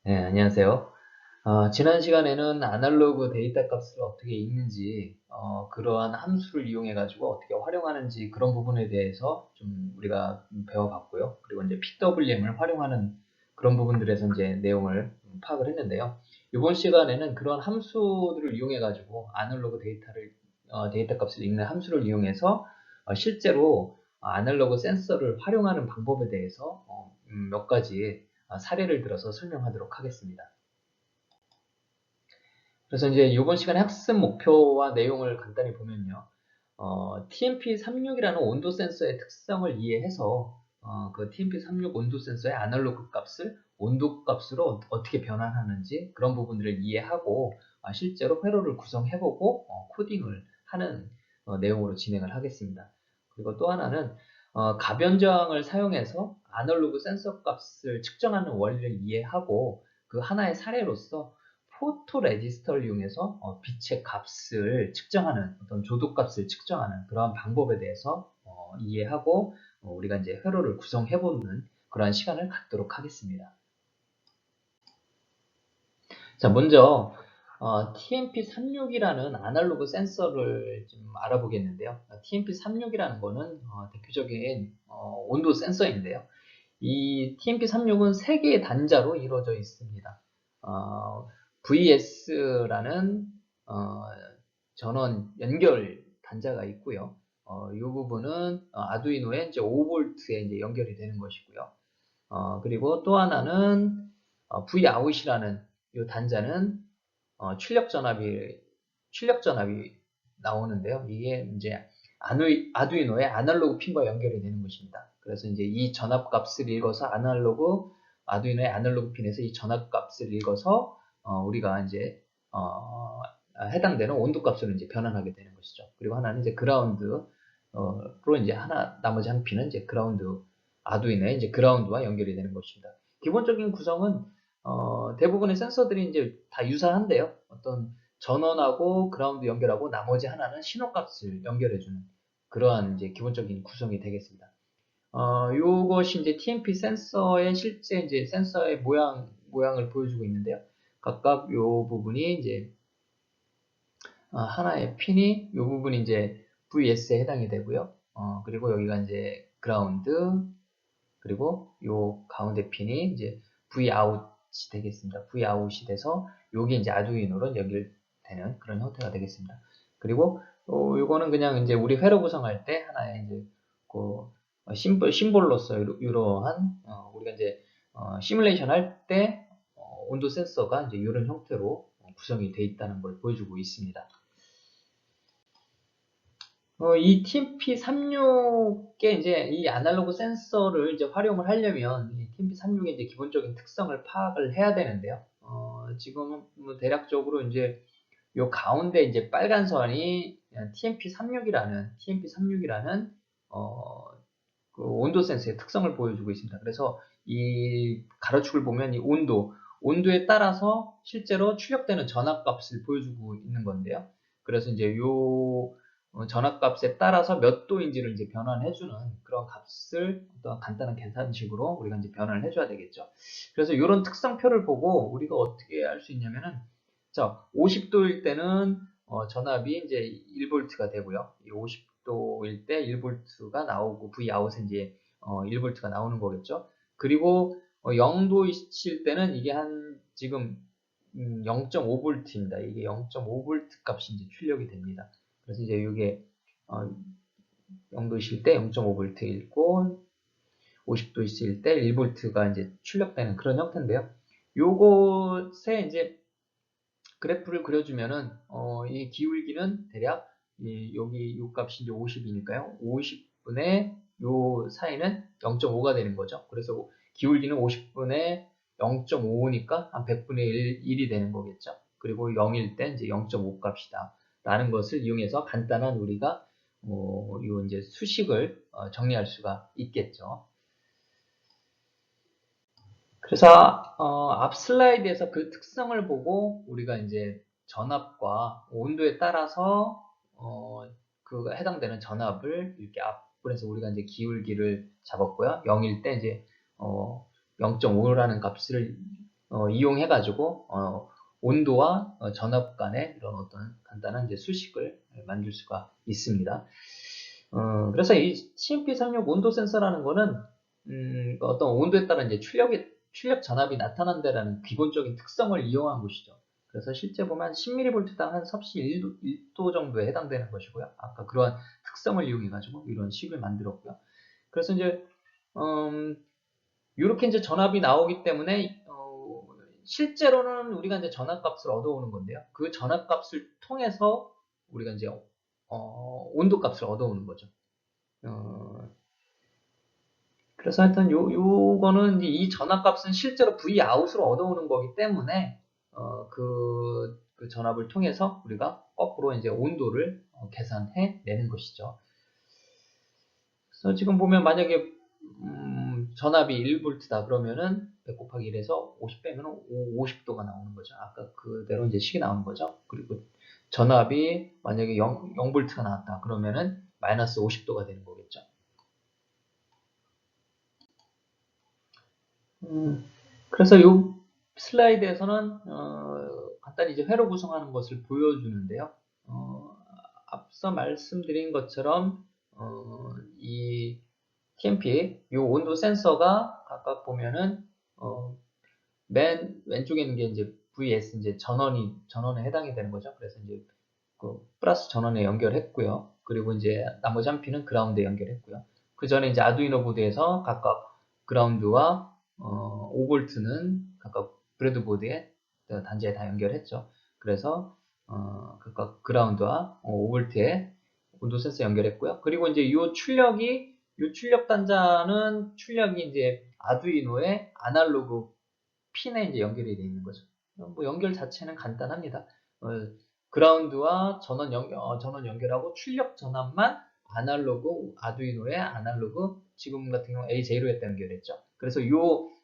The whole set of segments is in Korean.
네, 안녕하세요. 지난 시간에는 아날로그 데이터 값을 어떻게 읽는지, 그러한 함수를 이용해 가지고 어떻게 활용하는지 그런 부분에 대해서 좀 우리가 배워봤고요. 그리고 이제 PWM을 활용하는 그런 부분들에서 이제 내용을 파악을 했는데요. 이번 시간에는 그런 함수들을 이용해 가지고 아날로그 데이터 값을 읽는 함수를 이용해서 실제로 아날로그 센서를 활용하는 방법에 대해서 몇 가지 사례를 들어서 설명하도록 하겠습니다. 그래서 이제 이번 시간에 학습 목표와 내용을 간단히 보면요. TMP36이라는 온도 센서의 특성을 이해해서 그 TMP36 온도 센서의 아날로그 값을 온도 값으로 어떻게 변환하는지 그런 부분들을 이해하고 실제로 회로를 구성해보고 코딩을 하는 내용으로 진행을 하겠습니다. 그리고 또 하나는 가변 저항을 사용해서 아날로그 센서 값을 측정하는 원리를 이해하고 그 하나의 사례로서 포토 레지스터를 이용해서 빛의 값을 측정하는 어떤 조도값을 측정하는 그러한 방법에 대해서 이해하고 우리가 이제 회로를 구성해보는 그러한 시간을 갖도록 하겠습니다. 자, 먼저 TMP36이라는 아날로그 센서를 좀 알아보겠는데요. TMP36이라는 거는 대표적인 온도 센서인데요. 이 TMP36은 3개의 단자로 이루어져 있습니다. VS라는 전원 연결 단자가 있고요. 이 부분은 아두이노에 이제 5V에 이제 연결이 되는 것이고요. 그리고 또 하나는 Vout이라는 이 단자는 출력 전압이 나오는데요. 이게 이제 아두이노의 아날로그 핀과 연결이 되는 것입니다. 그래서 이제 이 전압 값을 읽어서 아두이노의 아날로그 핀에서 이 전압 값을 읽어서 우리가 이제 해당되는 온도 값으로 이제 변환하게 되는 것이죠. 그리고 하나는 이제 그라운드로 이제 나머지 한 핀은 이제 아두이노의 이제 그라운드와 연결이 되는 것입니다. 기본적인 구성은 대부분의 센서들이 이제 다 유사한데요. 어떤 전원하고 그라운드 연결하고 나머지 하나는 신호값을 연결해주는 그러한 이제 기본적인 구성이 되겠습니다. 요것이 이제 TMP 센서의 실제 이제 센서의 모양을 보여주고 있는데요. 각각 요 부분이 이제 하나의 핀이 요 부분이 이제 VS에 해당이 되고요. 그리고 여기가 이제 그라운드, 그리고 요 가운데 핀이 이제 Vout이 되겠습니다. Vout이 돼서 요게 이제 아두이노로 연결되는 그런 형태가 되겠습니다. 그리고 요거는 그냥 이제 우리 회로 구성할 때 하나의 이제 그 심볼로서 이러한 우리가 이제 시뮬레이션 할 때 온도 센서가 이제 이런 형태로 구성이 되어 있다는 걸 보여주고 있습니다. 이 TMP36의 이제 이 아날로그 센서를 이제 활용을 하려면 이 TMP36의 이제 기본적인 특성을 파악을 해야 되는데요. 지금은 뭐 대략적으로 이제 요 가운데 이제 빨간 선이 TMP36이라는 그 온도 센서의 특성을 보여주고 있습니다. 그래서 이 가로축을 보면 이 온도에 따라서 실제로 출력되는 전압값을 보여주고 있는 건데요. 그래서 이제 요 전압값에 따라서 몇 도인지를 이제 변환해주는 그런 값을 어떤 간단한 계산식으로 우리가 이제 변환을 해줘야 되겠죠. 그래서 이런 특성표를 보고 우리가 어떻게 할 수 있냐면은, 자, 50도일 때는 전압이 이제 1V가 되고요. 이 50도일 때 1V가 나오고 Vout은 이제 1V가 나오는 거겠죠. 그리고 0도이실 때는 이게 한 지금 0.5V입니다. 이게 0.5V 값이 이제 출력이 됩니다. 그래서 이제 이게 0도이실 때 0.5V 읽고 50도 있을 때 1V가 이제 출력되는 그런 형태인데요. 요것에 이제 그래프를 그려주면은 이 기울기는 대략 여기 요 값이 이제 50이니까요. 50분의 요 사이는 0.5가 되는 거죠. 그래서 기울기는 50분의 0.5니까 한 100분의 1이 되는 거겠죠. 그리고 0일 때 이제 0.5 값이다. 라는 것을 이용해서 간단한 우리가 요 이제 수식을 정리할 수가 있겠죠. 그래서 앞 슬라이드에서 그 특성을 보고 우리가 이제 전압과 온도에 따라서 그 해당되는 전압을 이렇게 앞분에서 우리가 이제 기울기를 잡았고요. 0일 때 이제 0.5라는 값을 이용해가지고 온도와 전압 간의 이런 어떤 간단한 이제 수식을 만들 수가 있습니다. 그래서 이 TMP36 온도 센서라는 거는 어떤 온도에 따라 이제 출력 전압이 나타난다라는 기본적인 특성을 이용한 것이죠. 그래서 실제 보면 10mV당 한 섭씨 1도 정도에 해당되는 것이고요. 아까 그러한 특성을 이용해가지고 이런 식을 만들었고요. 그래서 이제 이렇게 이제 전압이 나오기 때문에 실제로는 우리가 이제 전압값을 얻어오는 건데요. 그 전압값을 통해서 우리가 이제 온도값을 얻어오는 거죠. 그래서 하여튼 요거는 이 전압값은 실제로 Vout으로 얻어오는 거기 때문에 그 전압을 통해서 우리가 거꾸로 이제 온도를 계산해 내는 것이죠. 그래서 지금 보면 만약에 전압이 1V다 그러면은 100 곱하기 1에서 50 빼면 50도가 나오는 거죠. 아까 그대로 이제 식이 나오는 거죠. 그리고 전압이 만약에 0V가 나왔다 그러면은 마이너스 50도가 되는 거겠죠. 그래서 이 슬라이드에서는 간단히 이제 회로 구성하는 것을 보여주는데요. 앞서 말씀드린 것처럼 이 TMP 이 온도 센서가 각각 보면은 맨 왼쪽에 있는 게 이제 VS 이제 전원에 해당이 되는 거죠. 그래서 이제 그 플러스 전원에 연결했고요. 그리고 이제 나머지 한 핀은 그라운드에 연결했고요. 그 전에 이제 아두이노 보드에서 각각 그라운드와 5V는 각각 브레드보드에 단지에 다 연결했죠. 그래서 각각 그라운드와 5V에 온도 센서 연결했고요. 그리고 이제 이 출력 단자는 출력이 이제 아두이노의 아날로그 핀에 이제 연결이 되어 있는 거죠. 뭐 연결 자체는 간단합니다. 그라운드와 전원 연결하고 출력 전압만 아날로그 아두이노의 아날로그 지금 같은 경우 A0에다 연결했죠. 그래서 이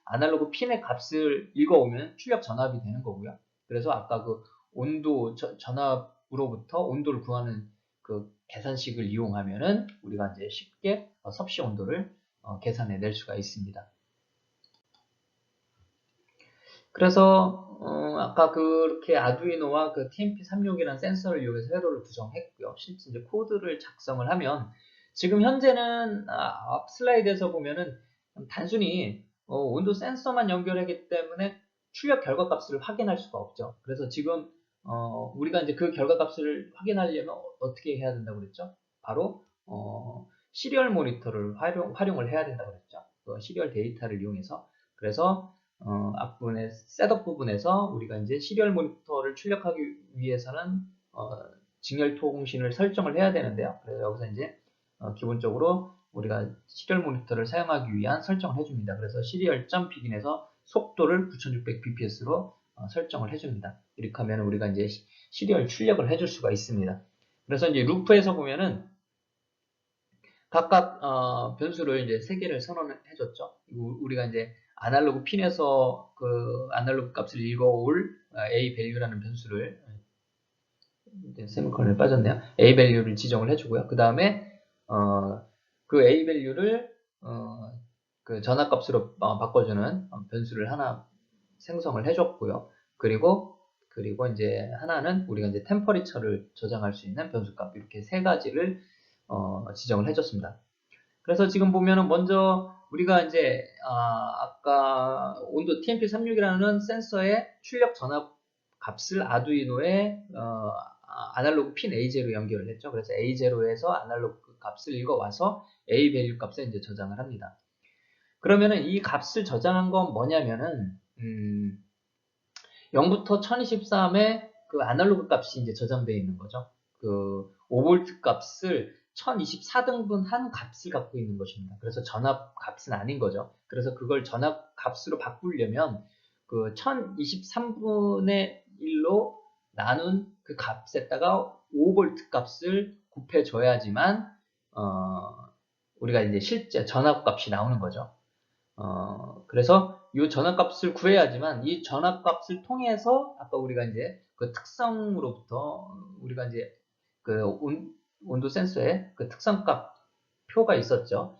아날로그 핀의 값을 읽어오면 출력 전압이 되는 거고요. 그래서 아까 그 온도 전압으로부터 온도를 구하는 그 계산식을 이용하면은 우리가 이제 쉽게 섭씨 온도를 계산해 낼 수가 있습니다. 그래서 아까 그렇게 아두이노와 그 TMP36이라는 센서를 이용해서 회로를 구성했고요. 실제 이제 코드를 작성을 하면 지금 현재는 앞 슬라이드에서 보면은 단순히 온도 센서만 연결하기 때문에 출력 결과값을 확인할 수가 없죠. 그래서 지금 우리가 이제 그 결과값을 확인하려면 어떻게 해야 된다고 그랬죠? 바로 시리얼 모니터를 활용을 해야 된다고 그랬죠. 그 시리얼 데이터를 이용해서 그래서 앞부분의 셋업 부분에서 우리가 이제 시리얼 모니터를 출력하기 위해서는 직렬 통신을 설정을 해야 되는데요. 그래서 여기서 이제 기본적으로 우리가 시리얼 모니터를 사용하기 위한 설정을 해줍니다. 그래서 시리얼.비긴에서 속도를 9600bps로 설정을 해줍니다. 이렇게 하면 우리가 이제 시리얼 출력을 해줄 수가 있습니다. 그래서 이제 루프에서 보면은 각각 변수를 이제 3개를 선언해줬죠. 우리가 이제 아날로그 핀에서 그 아날로그 값을 읽어올 A value라는 변수를 세미콜론에 빠졌네요. A value를 지정을 해주고요. 그 다음에 그 A value를 그 전압값으로 바꿔주는 변수를 하나 생성을 해줬고요. 그리고 이제 하나는 우리가 이제 템퍼리처를 저장할 수 있는 변수값 이렇게 3가지를 지정을 해줬습니다. 그래서 지금 보면은 먼저 우리가 이제 아까 온도 TMP36이라는 센서의 출력 전압 값을 아두이노에 아날로그 핀 A0로 연결을 했죠. 그래서 A0에서 아날로그 값을 읽어와서 A 밸류 값에 이제 저장을 합니다. 그러면은 이 값을 저장한 건 뭐냐면은 0부터 1023의 그 아날로그 값이 이제 저장되어 있는 거죠. 그 5V 값을 1024등분 한 값을 갖고 있는 것입니다. 그래서 전압 값은 아닌 거죠. 그래서 그걸 전압 값으로 바꾸려면 그 1023분의 1로 나눈 그 값에다가 5V 값을 곱해줘야지만 우리가 이제 실제 전압 값이 나오는 거죠. 그래서 이 전압값을 구해야지만 이 전압값을 통해서 아까 우리가 이제 그 특성으로부터 우리가 이제 그 온도 센서의 그 특성값 표가 있었죠.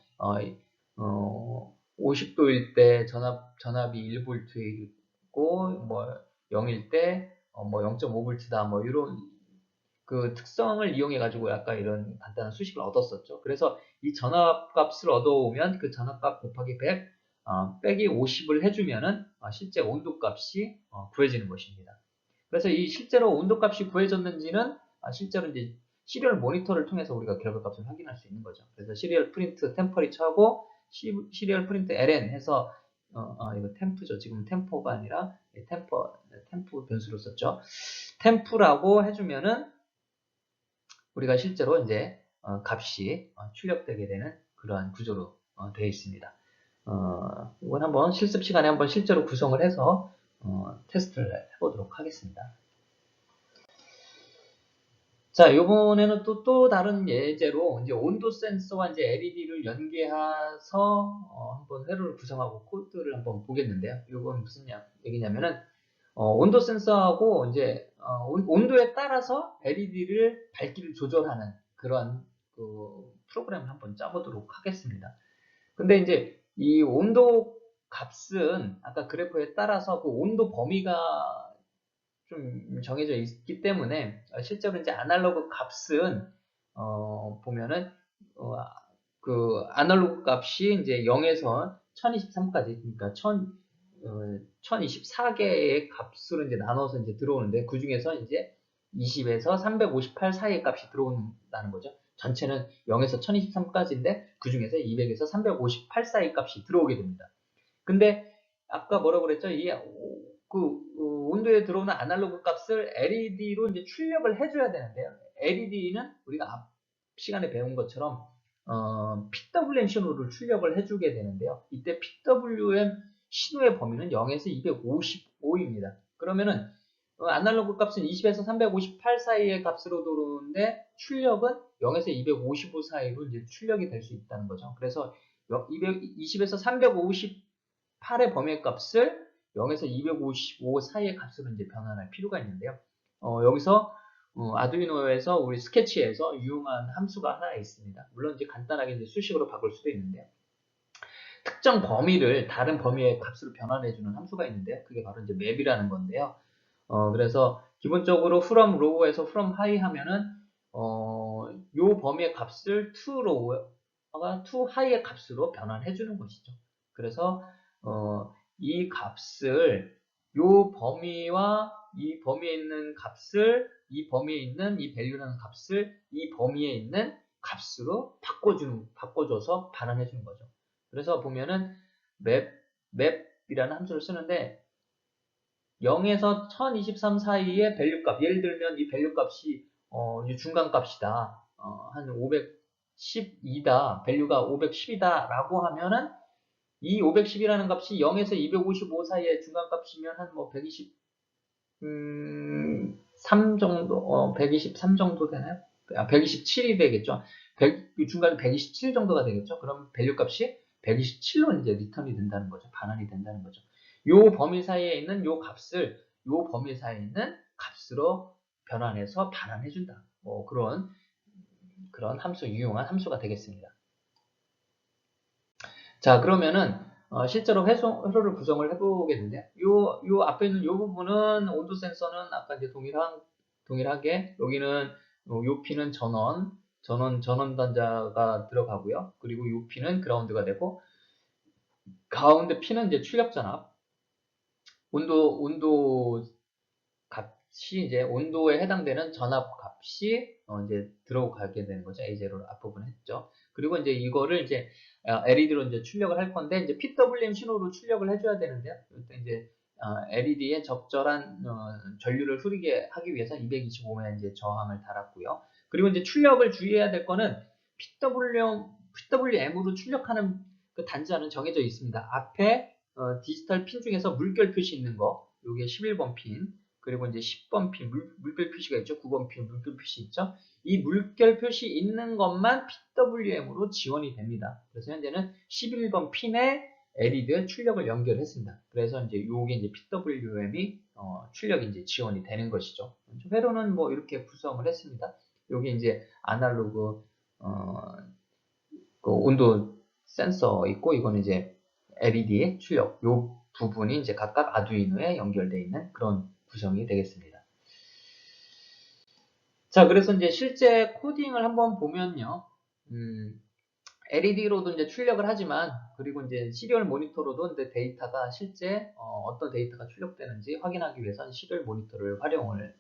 50도일 때 전압이 1V의 있고, 뭐 0일 때 뭐 0.5V다 뭐 이런 그 특성을 이용해 가지고 약간 이런 간단한 수식을 얻었었죠. 그래서 이 전압값을 얻어오면 그 전압값 곱하기 100 빼기 50을 해주면은 실제 온도값이 구해지는 것입니다. 그래서 이 실제로 온도값이 구해졌는지는 실제로 이제 시리얼 모니터를 통해서 우리가 결과값을 확인할 수 있는 거죠. 그래서 시리얼 프린트 템퍼리처하고 시리얼 프린트 ln 해서 이거 템프죠. 지금 템포가 아니라 템프 변수로 썼죠. 템프라고 해주면은 우리가 실제로 이제 값이 출력되게 되는 그러한 구조로 되어 있습니다. 이건 한번 실습 시간에 한번 실제로 구성을 해서 테스트를 해보도록 하겠습니다. 자, 요번에는 또 다른 예제로 이제 온도 센서와 이제 LED를 연계해서 한번 회로를 구성하고 코드를 한번 보겠는데요. 이건 무슨 얘기냐면은 온도 센서하고 이제 온도에 따라서 LED를 밝기를 조절하는 그런 그 프로그램을 한번 짜보도록 하겠습니다. 근데 이제 이 온도 값은 아까 그래프에 따라서 그 온도 범위가 좀 정해져 있기 때문에 실제로 이제 아날로그 값은 보면은 그 아날로그 값이 이제 0에서 1023까지 그러니까 1024개의 값으로 이제 나눠서 이제 들어오는데 그 중에서 이제 20에서 358 사이의 값이 들어온다는 거죠. 전체는 0에서 1023까지인데 그 중에서 200에서 358 사이 값이 들어오게 됩니다. 근데 아까 뭐라고 그랬죠? 온도에 들어오는 아날로그 값을 LED로 이제 출력을 해줘야 되는데요. LED는 우리가 앞 시간에 배운 것처럼 PWM 신호를 출력을 해주게 되는데요. 이때 PWM 신호의 범위는 0에서 255입니다. 그러면은 아날로그 값은 20에서 358 사이의 값으로 들어오는데 출력은 0에서 255 사이로 이제 출력이 될 수 있다는 거죠. 그래서 20에서 358의 범위의 값을 0에서 255 사이의 값으로 이제 변환할 필요가 있는데요. 여기서 아두이노에서 우리 스케치에서 유용한 함수가 하나 있습니다. 물론 이제 간단하게 이제 수식으로 바꿀 수도 있는데요. 특정 범위를 다른 범위의 값으로 변환해주는 함수가 있는데요. 그게 바로 이제 맵이라는 건데요. 그래서 기본적으로 from low에서 from high 하면은 요 범위의 값을 to low가 to high의 값으로 변환해주는 것이죠. 그래서 이 값을 요 범위와 이 범위에 있는 값을 이 범위에 있는 이 value라는 값을 이 범위에 있는 값으로 바꿔줘서 반환해주는 거죠. 그래서 보면은 맵이라는 함수를 쓰는데 0에서 1023 사이의 밸류 값, 예를 들면 이 밸류 값이 중간 값이다. 한 512다. 밸류가 510이다 라고 하면은 이 510이라는 값이 0에서 255 사이의 중간 값이면 한 뭐 123 정도, 123 정도 되나요? 127이 되겠죠. 중간에 127 정도가 되겠죠. 그럼 밸류 값이 127로 이제 리턴이 된다는 거죠. 반환이 된다는 거죠. 요 범위 사이에 있는 요 값을 요 범위 사이에 있는 값으로 변환해서 반환해 준다. 뭐 그런 유용한 함수가 되겠습니다. 자, 그러면은 실제로 회로를 구성을 해보게 되는데 요 앞에 있는 요 부분은 온도 센서는 아까 이제 동일하게 여기는 요 핀은 전원 단자가 들어가고요. 그리고 요 핀은 그라운드가 되고 가운데 핀은 이제 출력 전압 온도 값이 이제 온도에 해당되는 전압 값이 이제 들어가게 되는 거죠. A0를 앞부분 했죠. 그리고 이제 이거를 이제 LED로 이제 출력을 할 건데 이제 PWM 신호로 출력을 해줘야 되는데요. 이제 LED에 적절한 전류를 흐르게 하기 위해서 225의 이제 저항을 달았고요. 그리고 이제 출력을 주의해야 될 거는 PWM으로 출력하는 그 단자는 정해져 있습니다. 앞에 디지털 핀 중에서 물결 표시 있는 거, 요게 11번 핀, 그리고 이제 10번 핀 물결 표시가 있죠. 9번 핀 물결 표시 있죠. 이 물결 표시 있는 것만 PWM으로 지원이 됩니다. 그래서 현재는 11번 핀에 LED 출력을 연결했습니다. 그래서 이제 요게 이제 PWM이 출력이 이제 지원이 되는 것이죠. 회로는 뭐 이렇게 구성을 했습니다. 요게 이제 아날로그 그 온도 센서 있고 이거는 이제 LED 출력. 요 부분이 이제 각각 아두이노에 연결되어 있는 그런 구성이 되겠습니다. 자, 그래서 이제 실제 코딩을 한번 보면요. LED로도 이제 출력을 하지만, 그리고 이제 시리얼 모니터로도 이제 데이터가 실제 어떤 데이터가 출력되는지 확인하기 위해서는 시리얼 모니터를 활용을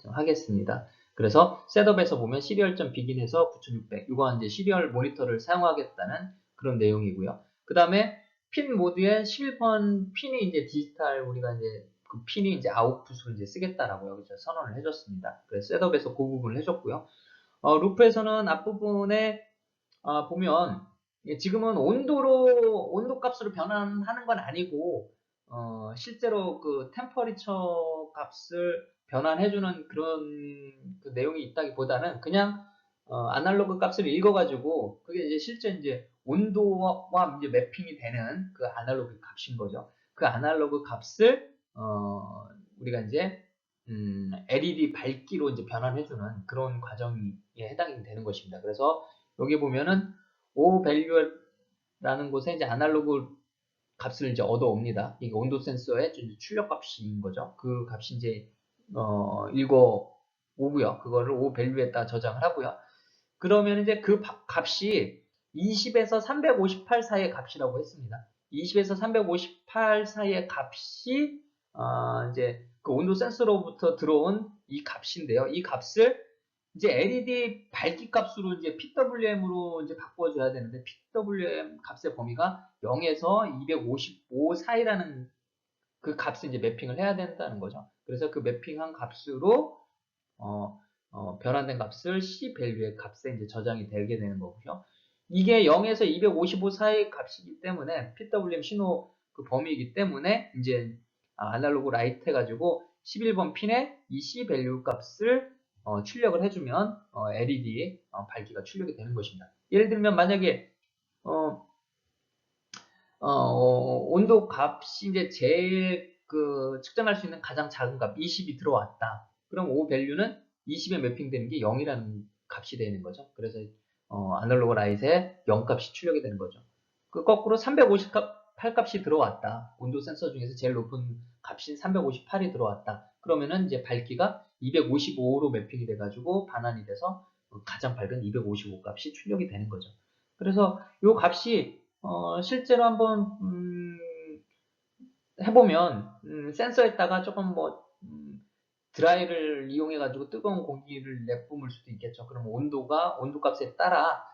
좀 하겠습니다. 그래서 셋업에서 보면 시리얼.begin에서 9600 이거 이제 시리얼 모니터를 사용하겠다는 그런 내용이고요. 그 다음에 핀 모드에 11번 핀이 이제 디지털 우리가 이제 그 핀이 이제 아웃풋으로 이제 쓰겠다라고 여기서 선언을 해줬습니다. 그래서 셋업에서 그 부분을 해줬고요. 루프에서는 앞부분에 보면 지금은 온도 값으로 변환하는 건 아니고 실제로 그 템퍼리처 값을 변환해주는 그런 그 내용이 있다기보다는 그냥 아날로그 값을 읽어가지고 그게 이제 실제 이제 온도와 이제 매핑이 되는 그 아날로그 값인 거죠. 그 아날로그 값을 우리가 이제 LED 밝기로 이제 변환해주는 그런 과정에 해당이 되는 것입니다. 그래서 여기 보면은 O value라는 곳에 이제 아날로그 값을 이제 얻어옵니다. 이게 온도 센서의 출력 값인 거죠. 그 값이 이제 읽어 오고요. 그거를 O value에다 저장을 하고요. 그러면 이제 그 값이 20에서 358 사이의 값이라고 했습니다. 20에서 358 사이의 값이 이제 그 온도 센서로부터 들어온 이 값인데요. 이 값을 이제 LED 밝기 값으로 이제 PWM으로 이제 바꿔줘야 되는데 PWM 값의 범위가 0에서 255 사이라는 그 값을 이제 매핑을 해야 된다는 거죠. 그래서 그 매핑한 값으로 변환된 값을 C 밸류의 값에 이제 저장이 되게 되는 거고요. 이게 0에서 255 사이의 값이기 때문에 PWM 신호 그 범위이기 때문에 이제 아날로그 라이트 해가지고 11번 핀에 이 C 밸류 값을 출력을 해주면 LED 밝기가 출력이 되는 것입니다. 예를 들면 만약에 온도 값이 이제 제일 그 측정할 수 있는 가장 작은 값 20이 들어왔다. 그럼 O 밸류는 20에 매핑되는 게 0이라는 값이 되는 거죠. 그래서 아날로그 라이트에 0 값이 출력이 되는 거죠. 그 거꾸로 358 값이 들어왔다. 온도 센서 중에서 제일 높은 값인 358이 들어왔다. 그러면은 이제 밝기가 255로 매핑이 돼가지고 반환이 돼서 가장 밝은 255 값이 출력이 되는 거죠. 그래서 이 값이 실제로 한번 해보면 센서에다가 조금 뭐 드라이를 이용해 가지고 뜨거운 공기를 내뿜을 수도 있겠죠. 그럼 온도 값에 따라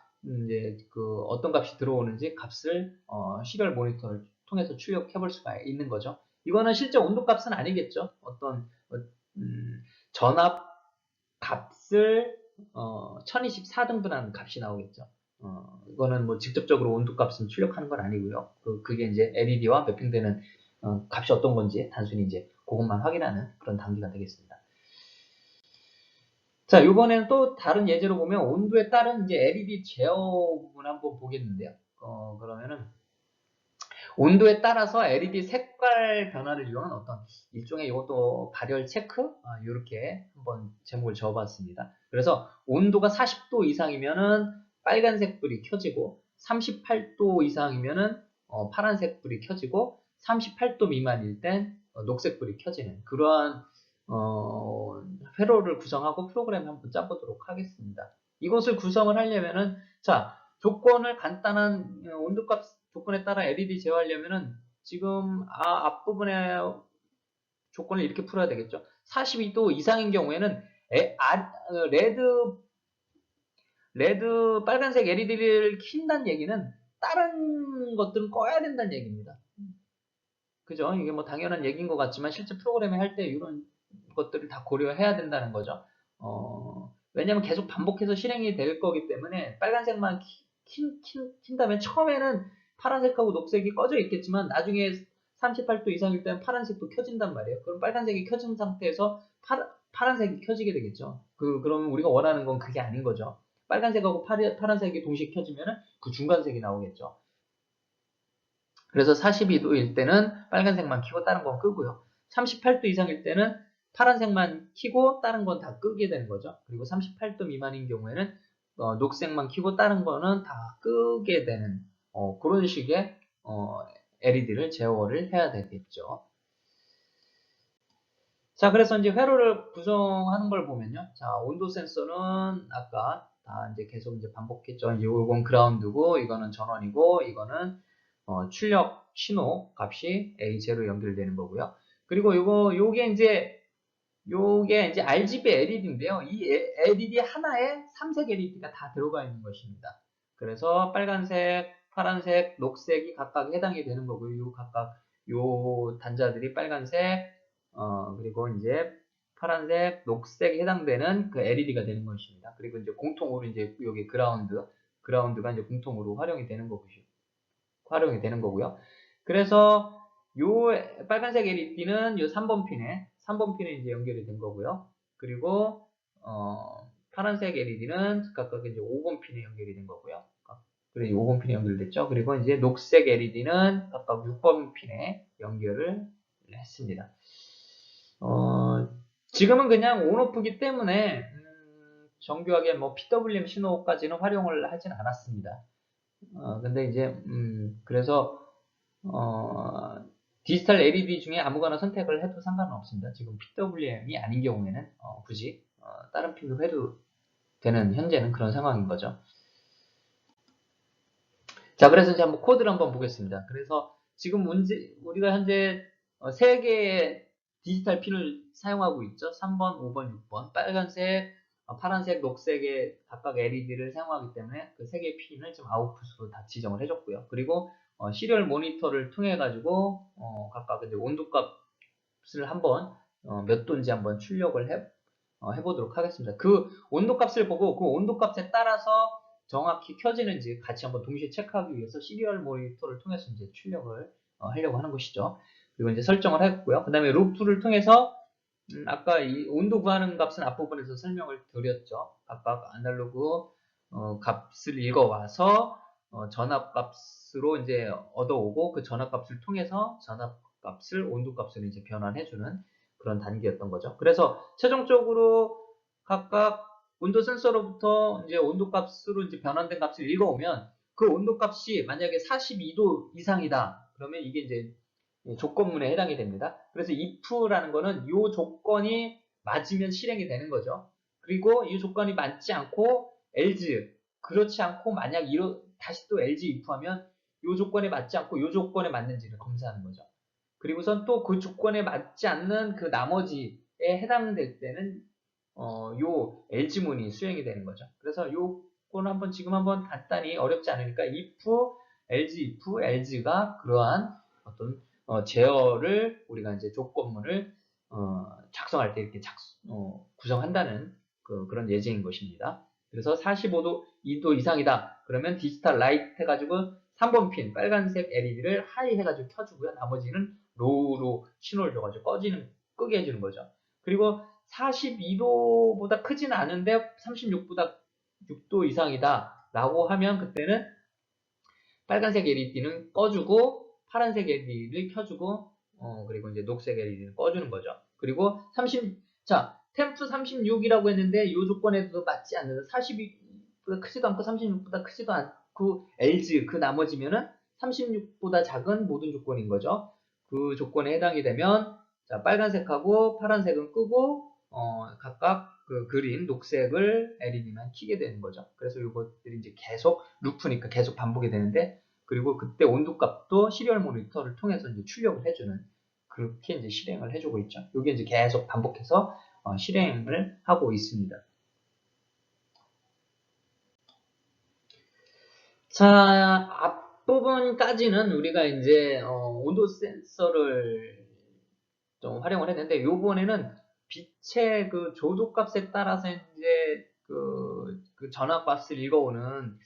이제 그 어떤 값이 들어오는지 값을 시리얼 모니터를 통해서 출력해 볼 수가 있는 거죠. 이거는 실제 온도 값은 아니겠죠. 어떤 전압 값을 1024등분하는 값이 나오겠죠. 이거는 뭐 직접적으로 온도 값은 출력하는 건 아니고요. 그게 이제 LED와 매핑되는 값이 어떤 건지 단순히 이제 그것만 확인하는 그런 단계가 되겠습니다. 자, 이번에는 또 다른 예제로 보면 온도에 따른 이제 LED 제어 부분 한번 보겠는데요. 그러면은 온도에 따라서 LED 색깔 변화를 이용한 어떤 일종의 이것도 발열 체크 이렇게 한번 제목을 적어봤습니다. 그래서 온도가 40도 이상이면은 빨간색 불이 켜지고 38도 이상이면은 파란색 불이 켜지고 38도 미만일 땐 녹색 불이 켜지는 그러한 회로를 구성하고 프로그램을 한번 짜보도록 하겠습니다. 이것을 구성을 하려면은 자 조건을 간단한 온도값 조건에 따라 LED 제어하려면은 지금 앞부분에 조건을 이렇게 풀어야 되겠죠. 42도 이상인 경우에는 레드 빨간색 LED를 킨다는 얘기는 다른 것들은 꺼야 된다는 얘기입니다. 그죠? 이게 뭐 당연한 얘기인 것 같지만 실제 프로그래밍 할 때 이런 것들을 다 고려해야 된다는 거죠. 왜냐하면 계속 반복해서 실행이 될 거기 때문에 빨간색만 킨다면 처음에는 파란색하고 녹색이 꺼져 있겠지만 나중에 38도 이상일 때는 파란색도 켜진단 말이에요. 그럼 빨간색이 켜진 상태에서 파란색이 켜지게 되겠죠. 그러면 우리가 원하는 건 그게 아닌 거죠. 빨간색하고 파란색이 동시에 켜지면 그 중간색이 나오겠죠. 그래서 42도일 때는 빨간색만 켜고 다른 건 끄고요. 38도 이상일 때는 파란색만 켜고 다른 건 다 끄게 되는 거죠. 그리고 38도 미만인 경우에는 녹색만 켜고 다른 거는 다 끄게 되는 그런 식의 LED를 제어를 해야 되겠죠. 자, 그래서 이제 회로를 구성하는 걸 보면요. 자, 온도 센서는 아까 다 이제 계속 이제 반복했죠. 이제 이건 그라운드고, 이거는 전원이고, 이거는 출력 신호 값이 A0로 연결되는 거고요. 그리고 요게 이제 RGB LED인데요. 이 LED 하나에 3색 LED가 다 들어가 있는 것입니다. 그래서 빨간색, 파란색, 녹색이 각각 해당이 되는 거고요. 요 단자들이 빨간색, 그리고 이제 파란색, 녹색에 해당되는 그 LED가 되는 것입니다. 그리고 이제 공통으로 이제 여기 그라운드가 이제 공통으로 활용이 되는 거고요. 그래서 요 빨간색 LED는 요 3번 핀에 이제 연결이 된 거고요. 그리고 파란색 LED는 각각 이제 5번 핀에 연결이 된 거고요. 그리고 5번 핀에 연결됐죠. 그리고 이제 녹색 LED는 각각 6번 핀에 연결을 했습니다. 지금은 그냥 온오프기 때문에 정교하게 뭐 PWM 신호까지는 활용을 하진 않았습니다. 근데 이제 그래서 디지털 LED 중에 아무거나 선택을 해도 상관은 없습니다. 지금 PWM이 아닌 경우에는 굳이 다른 핀도 해도 되는 현재는 그런 상황인 거죠. 자, 그래서 이제 한번 코드를 한번 보겠습니다. 그래서 지금 우리가 현재 3개의 디지털 핀을 사용하고 있죠. 3번, 5번, 6번. 빨간색, 파란색, 녹색의 각각 LED를 사용하기 때문에 그 3개의 핀을 지금 아웃풋으로 다 지정을 해줬고요. 그리고 시리얼 모니터를 통해 가지고 각각 이제 온도 값을 한번 몇 도인지 한번 출력을 해보도록 하겠습니다. 그 온도 값을 보고 그 온도 값에 따라서 정확히 켜지는지 같이 한번 동시에 체크하기 위해서 시리얼 모니터를 통해서 이제 출력을 하려고 하는 것이죠. 그리고 이제 설정을 했고요. 그 다음에 루프를 통해서 아까 이 온도 구하는 값은 앞부분에서 설명을 드렸죠. 각각 아날로그 값을 읽어와서 전압 값으로 이제 얻어오고 그 전압 값을 통해서 전압 값을 온도 값으로 이제 변환해주는 그런 단계였던 거죠. 그래서 최종적으로 각각 온도 센서로부터 이제 온도 값으로 이제 변환된 값을 읽어오면 그 온도 값이 만약에 42도 이상이다. 그러면 이게 이제 조건문에 해당이 됩니다. 그래서 if라는 거는 이 조건이 맞으면 실행이 되는 거죠. 그리고 이 조건이 맞지 않고 else, 그렇지 않고 만약 다시 또 else if 하면 이 조건에 맞지 않고 이 조건에 맞는지를 검사하는 거죠. 그리고선 또 그 조건에 맞지 않는 그 나머지에 해당될 때는 요 else문이 수행이 되는 거죠. 그래서 요거는 지금 한번 간단히 어렵지 않으니까 if, else가 그러한 어떤 제어를 우리가 이제 조건문을 작성할 때 이렇게 구성한다는 그런 예제인 것입니다. 그래서 45도 2도 이상이다. 그러면 디지털 라이트 해가지고 3번 핀 빨간색 LED를 하이 해가지고 켜주고요. 나머지는 로우로 신호를 줘가지고 끄게 해주는 거죠. 그리고 42도보다 크진 않은데 36보다 6도 이상이다 라고 하면 그때는 빨간색 LED는 꺼주고 파란색 LED를 켜주고 그리고 이제 녹색 LED는 꺼주는 거죠. 그리고 템프 36이라고 했는데 이 조건에도 맞지 않는 42보다 크지도 않고 36보다 크지도 않고 else 그 나머지면은 36보다 작은 모든 조건인 거죠. 그 조건에 해당이 되면 자, 빨간색하고 파란색은 끄고 각각 그 그린 녹색을 LED만 켜게 되는 거죠. 그래서 이것들이 이제 계속 루프니까 계속 반복이 되는데 그리고 그때 온도값도 시리얼 모니터를 통해서 이제 출력을 해주는 그렇게 이제 실행을 해주고 있죠. 이게 이제 계속 반복해서 실행을 하고 있습니다. 자, 앞부분까지는 우리가 이제 온도 센서를 좀 활용을 했는데 요번에는 빛의 그 조도값에 따라서 이제 그 전압값을 읽어오는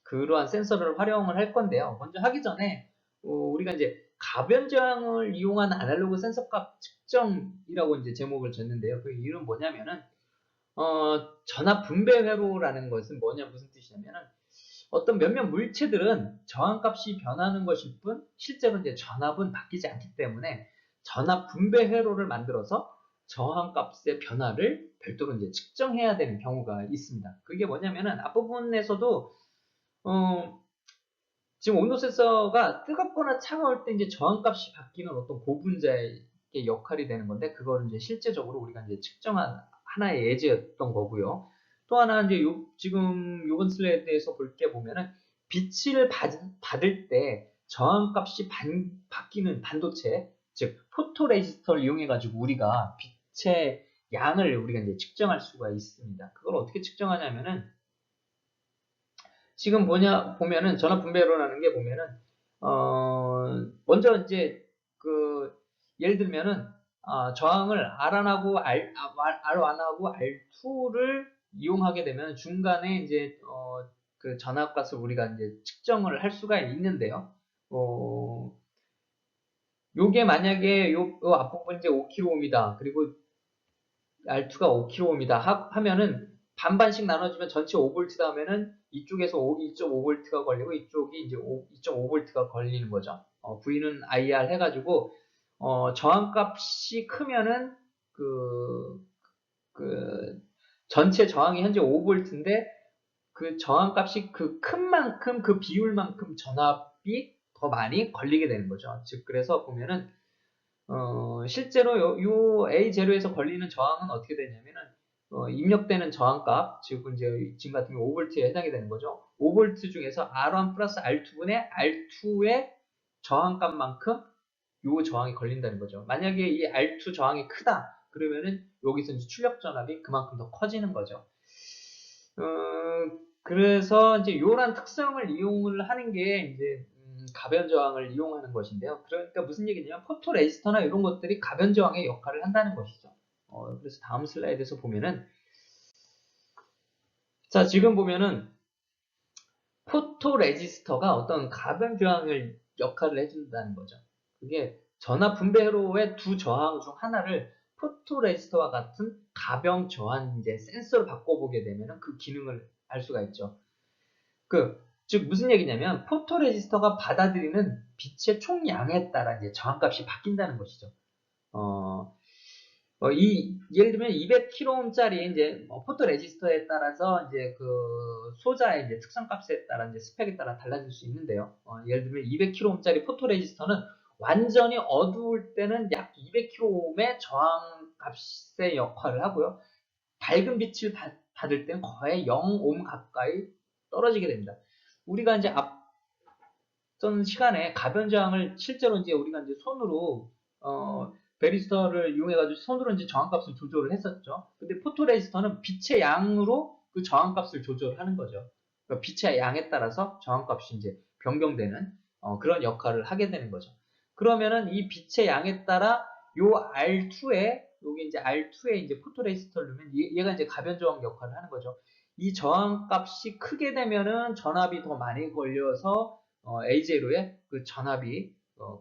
그러한 센서를 활용을 할 건데요. 먼저 하기 전에 우리가 이제 가변저항을 이용한 아날로그 센서값 측정이라고 이제 제목을 줬는데요. 그 이유는 뭐냐면은 전압 분배 회로라는 것은 무슨 뜻이냐면은 어떤 몇몇 물체들은 저항값이 변하는 것일 뿐 실제로 이제 전압은 바뀌지 않기 때문에 전압 분배 회로를 만들어서 저항값의 변화를 별도로 이제 측정해야 되는 경우가 있습니다. 그게 뭐냐면은 앞부분에서도 지금 온도 센서가 뜨겁거나 차가울 때 이제 저항값이 바뀌는 어떤 고분자의 역할이 되는 건데, 그거를 이제 실제적으로 우리가 이제 측정한 하나의 예제였던 거고요. 또 하나 이제 지금 요번 슬라이드에서 볼 게 보면은 빛을 받을 때 저항값이 바뀌는 반도체, 즉 포토레지스터를 이용해 가지고 우리가 빛의 양을 우리가 이제 측정할 수가 있습니다. 그걸 어떻게 측정하냐면은, 지금 보면은 전압 분배로라는 게 보면은 먼저 이제 예를 들면은 저항을 R1하고 R1하고 R2를 이용하게 되면 중간에 이제 그 전압값을 우리가 이제 측정을 할 수가 있는데요. 요게 만약에 요 앞부분 이제 5kΩ입니다. 그리고 R2가 5kΩ입니다. 하면은 반반씩 나눠주면 전체 5V다 하면은 이쪽에서 2.5V가 걸리고 이쪽이 이제 2.5V가 걸리는 거죠. V는 IR 해가지고 저항값이 크면은 전체 저항이 현재 5V인데 그 저항값이 그 큰 만큼 그 비율만큼 전압이 더 많이 걸리게 되는 거죠. 즉 그래서 보면은 실제로 요 A0에서 걸리는 저항은 어떻게 되냐면은 입력되는 저항값, 즉 이제 지금 같은 경우 5V에 해당이 되는 거죠. 5V 중에서 R1 플러스 R2분의 R2의 저항값만큼 요 저항이 걸린다는 거죠. 만약에 이 R2 저항이 크다 그러면은 여기서 이제 출력 전압이 그만큼 더 커지는 거죠. 그래서 이제 요런 특성을 이용을 하는 게 이제 가변 저항을 이용하는 것인데요. 그러니까 무슨 얘기냐면 포토레지스터나 이런 것들이 가변 저항의 역할을 한다는 것이죠. 그래서 다음 슬라이드에서 보면은, 자 지금 보면은 포토레지스터가 어떤 가변 저항을 역할을 해준다는 거죠. 그게 전압 분배로의 두 저항 중 하나를 포토레지스터와 같은 가변 저항 이제 센서를 바꿔보게 되면은 그 기능을 알 수가 있죠. 즉 무슨 얘기냐면 포토레지스터가 받아들이는 빛의 총량에 따라 이제 저항값이 바뀐다는 것이죠. 예를 들면 200kΩ짜리 이제 포토레지스터에 따라서 이제 그 소자의 이제 특성값에 따라 이제 스펙에 따라 달라질 수 있는데요. 예를 들면 200kΩ짜리 포토레지스터는 완전히 어두울 때는 약 200kΩ의 저항값의 역할을 하고요. 밝은 빛을 받을 때는 거의 0옴 가까이 떨어지게 됩니다. 우리가 이제 앞선 시간에 가변 저항을 실제로 이제 우리가 이제 손으로 베리스터를 이용해가지고 손으로 이제 저항값을 조절을 했었죠. 근데 포토레지스터는 빛의 양으로 그 저항값을 조절하는 거죠. 그러니까 빛의 양에 따라서 저항값이 이제 변경되는 그런 역할을 하게 되는 거죠. 그러면은 이 빛의 양에 따라 요 R2에 여기 이제 R2에 이제 포토레지스터를 넣으면 얘가 이제 가변 저항 역할을 하는 거죠. 이 저항값이 크게 되면은 전압이 더 많이 걸려서 A0에 그 전압이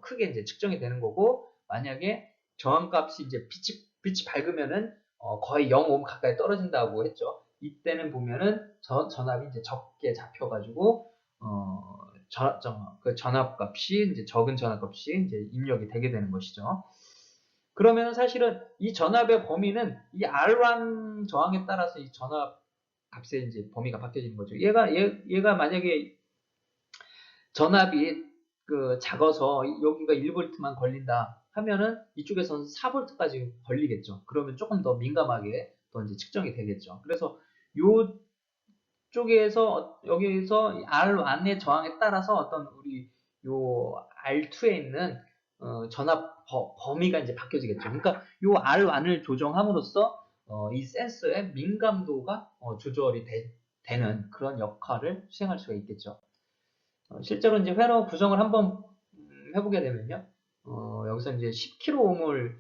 크게 이제 측정이 되는 거고, 만약에 저항값이 이제 빛이 밝으면은 거의 0옴 가까이 떨어진다고 했죠. 이때는 보면은 전압이 이제 적게 잡혀가지고 그 전압값이 이제 적은 전압값이 이제 입력이 되게 되는 것이죠. 그러면 사실은 이 전압의 범위는 이 R1 저항에 따라서 이 전압 값의 이제 범위가 바뀌어지는 거죠. 얘가 만약에 전압이 작아서 여기가 1V만 걸린다 하면은 이쪽에서는 4V까지 걸리겠죠. 그러면 조금 더 민감하게 더 이제 측정이 되겠죠. 그래서 요 쪽에서 여기서 R1의 저항에 따라서 어떤 우리 요 R2에 있는 전압 범위가 이제 바뀌어지겠죠. 그러니까 요 R1을 조정함으로써 이 센서의 민감도가 조절이 되는 그런 역할을 수행할 수가 있겠죠. 실제로 이제 회로 구성을 한번 해보게 되면요. 여기서 이제 10kΩ을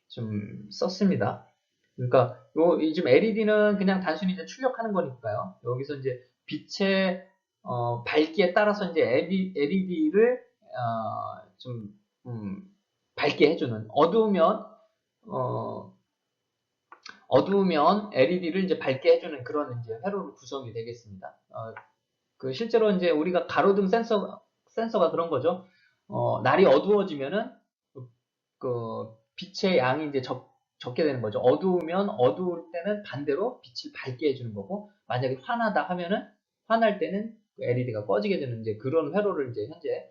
좀 썼습니다. 그러니까 지금 LED는 그냥 단순히 이제 출력하는 거니까요. 여기서 이제 빛의 밝기에 따라서 이제 LED를 좀 밝게 해주는, 어두우면 LED를 이제 밝게 해주는 그런 이제 회로로 구성이 되겠습니다. 실제로 이제 우리가 가로등 센서가 그런 거죠. 날이 어두워지면은 빛의 양이 이제 적게 되는 거죠. 어두울 때는 반대로 빛을 밝게 해주는 거고, 만약에 환하다 하면은 환할 때는 LED가 꺼지게 되는 이제 그런 회로를 이제 현재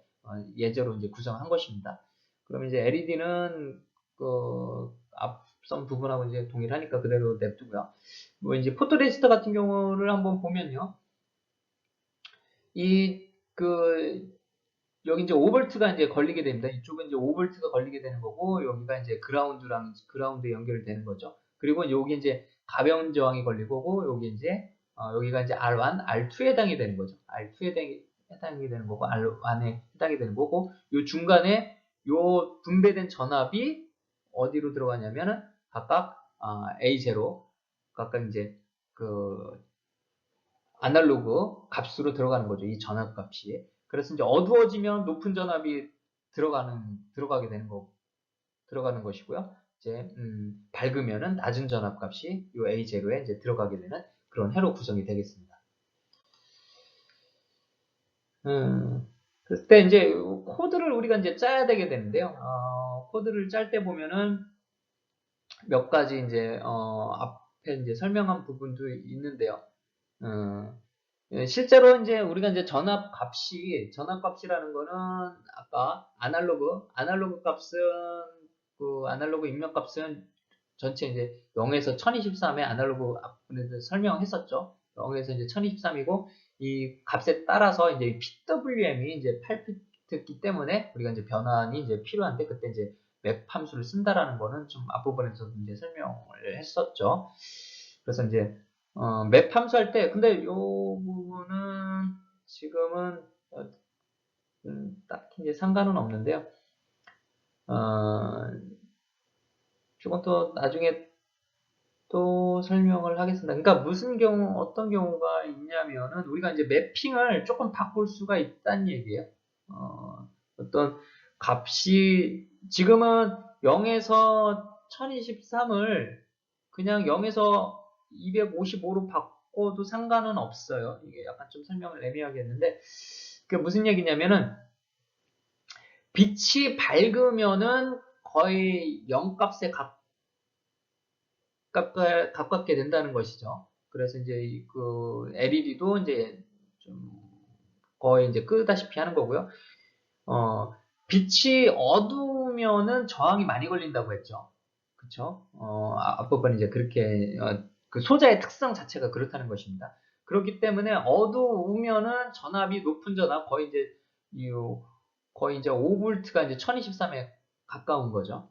예제로 이제 구성한 것입니다. 그럼 이제 LED는 그 앞선 부분하고 이제 동일하니까 그대로 냅두고요. 뭐 이제 포토레지스터 같은 경우를 한번 보면요. 여기 이제 5V가 이제 걸리게 됩니다. 이쪽은 이제 5V가 걸리게 되는 거고, 여기가 이제 그라운드에 연결되는 거죠. 그리고 여기 이제 가변 저항이 걸릴 거고, 여기 이제, 여기가 이제 R1, R2에 해당이 되는 거죠. R2에 해당이 되는 거고, R1에 해당이 되는 거고, 요 중간에 요 분배된 전압이 어디로 들어가냐면은, 각각, A0, 각각 이제, 아날로그 값으로 들어가는 거죠. 이 전압 값이. 그래서 이제 어두워지면 높은 전압이 들어가는 것이고요. 이제, 밝으면은 낮은 전압 값이 이 A0에 이제 들어가게 되는 그런 회로 구성이 되겠습니다. 그때 이제 코드를 우리가 이제 짜야 되게 되는데요. 코드를 짤 때 보면은 몇 가지 이제, 앞에 이제 설명한 부분도 있는데요. 실제로 이제 우리가 이제 전압값이라는 거는 아까 아날로그 값은 아날로그 입력 값은 전체 이제 0에서 1023에 아날로그 앞부분에서 설명했었죠. 0에서 이제 1023이고 이 값에 따라서 이제 PWM이 이제 8피트기 때문에 우리가 이제 변환이 이제 필요한데 그때 이제 맵 함수를 쓴다라는 거는 좀 앞부분에서 이제 설명을 했었죠. 그래서 이제 맵 함수할 때, 근데 요 부분은 지금은 딱히 이제 상관은 없는데요. 조금 더 나중에 또 설명을 하겠습니다. 그러니까 어떤 경우가 있냐면은 우리가 이제 매핑을 조금 바꿀 수가 있다는 얘기예요. 어떤 값이 지금은 0에서 1023을 그냥 0에서 255로 바꿔도 상관은 없어요. 이게 약간 좀 설명을 애매하게 했는데 그게 무슨 얘기냐면은 빛이 밝으면은 거의 0값에 가깝게 된다는 것이죠. 그래서 이제 그 LED도 이제 좀 거의 이제 끄다시피 하는 거고요. 빛이 어두우면은 저항이 많이 걸린다고 했죠. 그쵸? 앞부분 이제 그렇게, 그 소자의 특성 자체가 그렇다는 것입니다. 그렇기 때문에 어두우면은 전압이 높은 전압, 거의 이제 5V가 이제 1023에 가까운 거죠.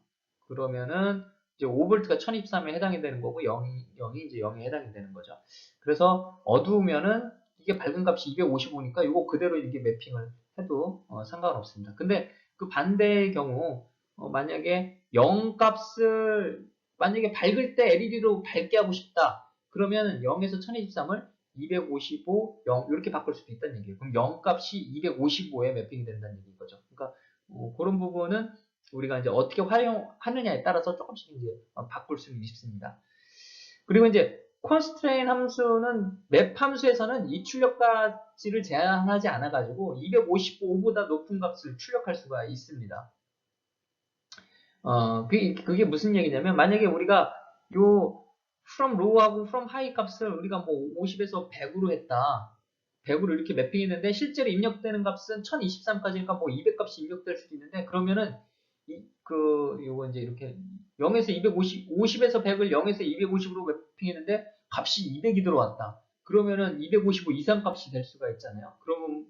그러면은 이제 5V가 1023에 해당이 되는 거고 0이 이제 0에 해당이 되는 거죠. 그래서 어두우면은 이게 밝은 값이 255니까 이거 그대로 이게 매핑을 해도 상관없습니다. 근데 그 반대의 경우 만약에 0 값을 만약에 밝을 때 LED로 밝게 하고 싶다. 그러면 0에서 1023을 255, 0 이렇게 바꿀 수도 있다는 얘기예요. 그럼 0 값이 255에 매핑이 된다는 얘기인 거죠. 그러니까 그런 부분은 우리가 이제 어떻게 활용하느냐에 따라서 조금씩 이제 바꿀 수는 있습니다. 그리고 이제 constraint 함수는 맵 함수에서는 이 출력가치를 제한하지 않아 가지고 255보다 높은 값을 출력할 수가 있습니다. 그게 무슨 얘기냐면 만약에 우리가 요 from low하고 from high 값을 우리가 뭐 50에서 100으로 했다. 100으로 이렇게 매핑했는데 실제로 입력되는 값은 1023까지니까 뭐 200 값이 입력될 수도 있는데 그러면은 요거 이제 이렇게 0에서 50에서 100을 0에서 250으로 매핑했는데 값이 200이 들어왔다. 그러면은 255 이상 값이 될 수가 있잖아요. 그러면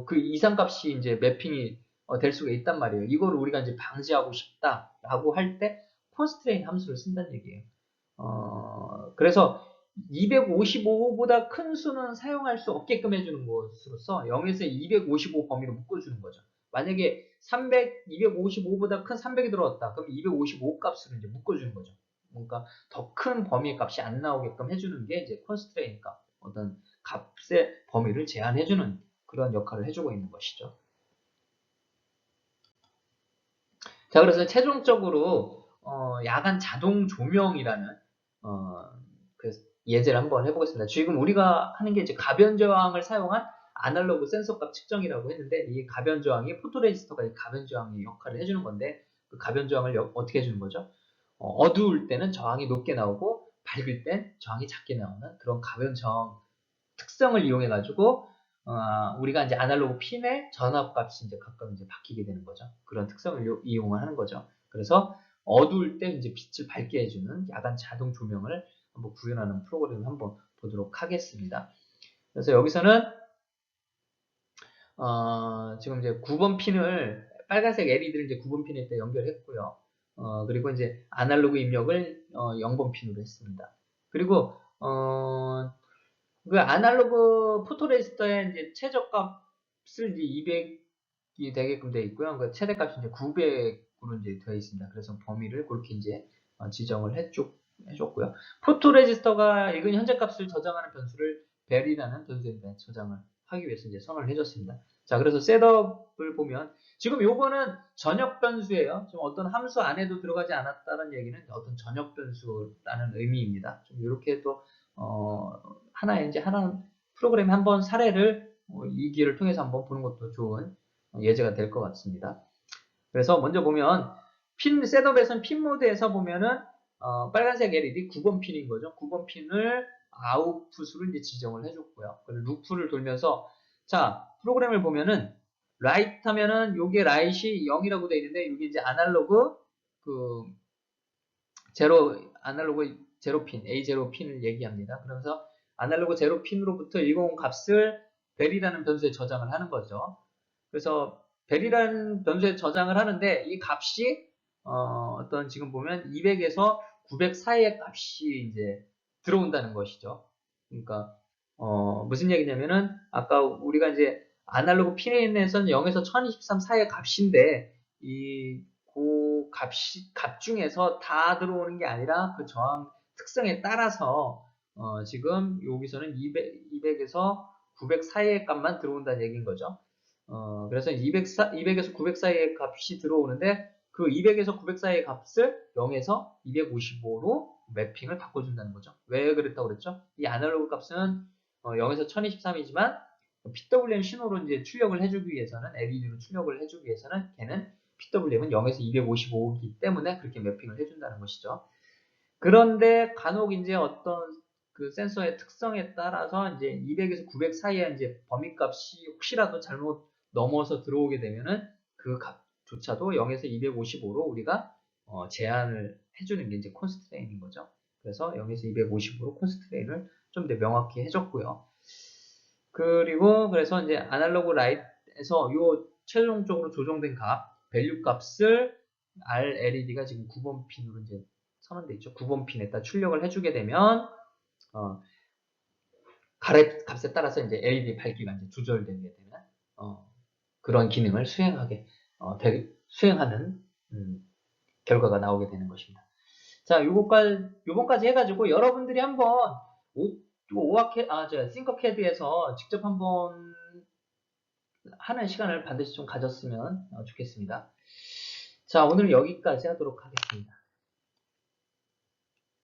그 이상 값이 이제 매핑이 될 수가 있단 말이에요. 이거를 우리가 이제 방지하고 싶다라고 할 때 constraint 함수를 쓴다는 얘기예요. 그래서 255보다 큰 수는 사용할 수 없게끔 해주는 것으로서 0에서 255 범위로 묶어주는 거죠. 만약에 255보다 큰 300이 들어왔다. 그럼 255 값으로 이제 묶어주는 거죠. 뭔가 더 큰 범위의 값이 안 나오게끔 해주는 게 이제 constraint 값, 어떤 값의 범위를 제한해주는 그런 역할을 해주고 있는 것이죠. 자, 그래서 최종적으로 야간 자동 조명이라는 그 예제를 한번 해보겠습니다. 지금 우리가 하는 게 이제 가변 저항을 사용한 아날로그 센서값 측정이라고 했는데 이 가변 저항이 포토레지스터가 이 가변 저항의 역할을 해주는 건데 그 가변 저항을 어떻게 해주는 거죠? 어두울 때는 저항이 높게 나오고 밝을 땐 저항이 작게 나오는 그런 가변 저항 특성을 이용해 가지고 우리가 이제 아날로그 핀의 전압값이 이제 각각 이제 바뀌게 되는 거죠. 그런 특성을 이용을 하는 거죠. 그래서 어두울 때 이제 빛을 밝게 해주는 야간 자동 조명을 한번 구현하는 프로그램을 한번 보도록 하겠습니다. 그래서 여기서는 지금 이제 9번 핀을 빨간색 LED를 이제 9번 핀에 연결했고요. 그리고 이제 아날로그 입력을 0번 핀으로 했습니다. 그리고 그 아날로그 포토레지스터의 이제 최저값을 이제 200이 되게끔 되어 있고요. 그 최대값이 이제 900으로 이제 되어 있습니다. 그래서 범위를 그렇게 이제 지정을 해줬고요. 포토레지스터가 읽은 현재 값을 저장하는 변수를 벨이라는 변수에 저장을 하기 위해서 이제 선언을 해줬습니다. 자, 그래서 셋업을 보면 지금 요거는 전역 변수예요. 좀 어떤 함수 안에도 들어가지 않았다는 얘기는 어떤 전역 변수라는 의미입니다. 좀 이렇게 또 하나의 이제 하나 프로그램 한번 사례를 이 기회를 통해서 한번 보는 것도 좋은 예제가 될 것 같습니다. 그래서 먼저 보면 핀 셋업에서는 핀 모드에서 보면은 빨간색 LED 9번 핀인 거죠. 9번 핀을 아웃풋으로 이제 지정을 해줬고요. 그리고 루프를 돌면서 자 프로그램을 보면은 라이트 하면은 요게 라이트이 0이라고 되어 있는데 이게 이제 아날로그 그 아날로그 제로 핀 A0 핀을 얘기합니다. 그러면서 아날로그 제로 핀으로부터 읽어온 값을 벨이라는 변수에 저장을 하는 거죠. 그래서 벨이라는 변수에 저장을 하는데 이 값이 어떤 지금 보면 200에서 900 사이의 값이 이제 들어온다는 것이죠. 그러니까 무슨 얘기냐면은 아까 우리가 이제 아날로그 핀에서는 0에서 1023 사이의 값인데 그 값 중에서 다 들어오는 게 아니라 그 저항 특성에 따라서 지금 여기서는 200에서 900 사이의 값만 들어온다는 얘기인 거죠. 그래서 200에서 900 사이의 값이 들어오는데 그 200에서 900 사이의 값을 0에서 255로 매핑을 바꿔준다는 거죠. 왜 그랬다고 그랬죠? 이 아날로그 값은 0에서 1023이지만 PWM 신호로 이제 출력을 해주기 위해서는 LED로 출력을 해주기 위해서는 걔는 PWM은 0에서 255이기 때문에 그렇게 매핑을 해준다는 것이죠. 그런데 간혹 이제 어떤 그 센서의 특성에 따라서 이제 200에서 900 사이에 이제 범위값이 혹시라도 잘못 넘어서 들어오게 되면은 그 값조차도 0에서 255로 우리가 제한을 해주는 게 이제 콘스트레인인 거죠. 그래서 0에서 255로 콘스트레인을 좀 더 명확히 해줬고요. 그리고 그래서 이제 아날로그 라이트에서 요 최종적으로 조정된 값, 밸류 값을 RLED가 지금 9번 핀으로 이제 선언돼 있죠. 9번 핀에다 출력을 해주게 되면 값에 따라서 이제 LED 밝기가 이제 조절되게 되는 그런 기능을 수행하는 결과가 나오게 되는 것입니다. 자, 요번까지 해가지고 여러분들이 한번 싱커캐드에서 직접 한번 하는 시간을 반드시 좀 가졌으면 좋겠습니다. 자, 오늘 여기까지 하도록 하겠습니다.